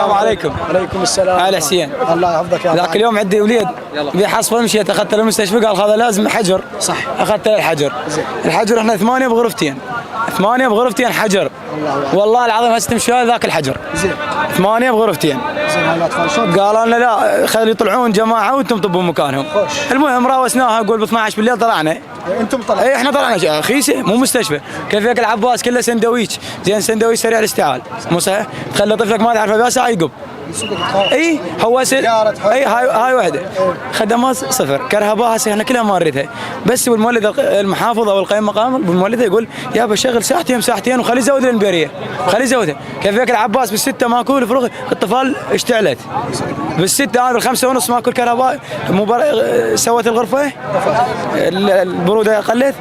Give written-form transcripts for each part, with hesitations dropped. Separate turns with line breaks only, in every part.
السلام عليكم.
عليكم السلام.
على حسين.
الله يحفظك يا
ذاك اليوم عندي وليد بيحصل مشيت اخذته للمستشفى قال هذا لازم حجر.
صح.
اخذته للحجر. الحجر احنا 8 بغرفتين. 8 بغرفتين حجر. والله العظيم هسه تمشي ذاك الحجر.
زين.
8 بغرفتين.
زين الاطفال شلون؟
قالوا لنا لا خلي يطلعون جماعه وانتم طبوا مكانهم. المهم راوسناها نقول ب 12 بالليل طلعنا.
انتم طلعتوا؟
اي احنا طلعنا خيسه مو مستشفى. كيف ياكل العباس كله سندويتش زين سندويتش سريع الاستيعاب مو صحيح؟ تخلي طفلك ما تعرفه بس يقب. اي هو اي هاي وحده خدمات صفر كرهباء هسه احنا كلها ماريتها بس والمولد المحافظ او القيم مقام بالمولد يقول يابا شغل ساعتين وخلي يزود الانبيريه خلي يزودها. كيف ياكل العباس بالسته ماكو الفروغ الطفال اشتعلت بالسته هذا بالخمسه ونص ماكو كهرباء سوت الغرفه البروده قلت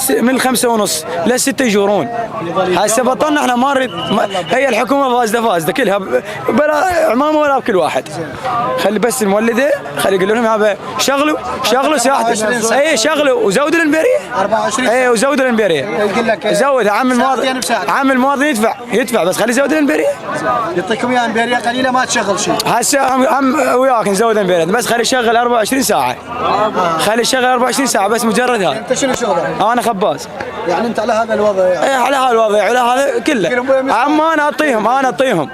من الخمسه ونص للسته يجورون. هسه بطلنا احنا مارد هي الحكومه فاسده كلها بلا عمامه ولا بكل واحد. خلي بس المولده خلي يقول لهم يابا شغلوا ساعتين اي شغلوا وزودوا الانبيريه
24
اي وزودوا الانبيريه
يقول لك
زود عم المواطن يدفع بس خلي يزود الانبيريه
يعطيكم اياها انبيريه قليله ما تشغل شيء.
هسه عم وياك نزود انبيريه بس خلي يشغل 24 ساعه خلي يشغل 24 ساعه بس مجرد هذا.
انت شنو شغلك؟
انا خباز.
يعني انت على هذا الوضع يعني؟
ايه على هذا الوضع على هذا كله عم انا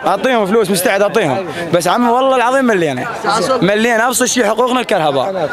اعطيهم فلوس مستعد اعطيهم بس عم والله العظيم ملينا ابسط شيء حقوقنا الكهرباء.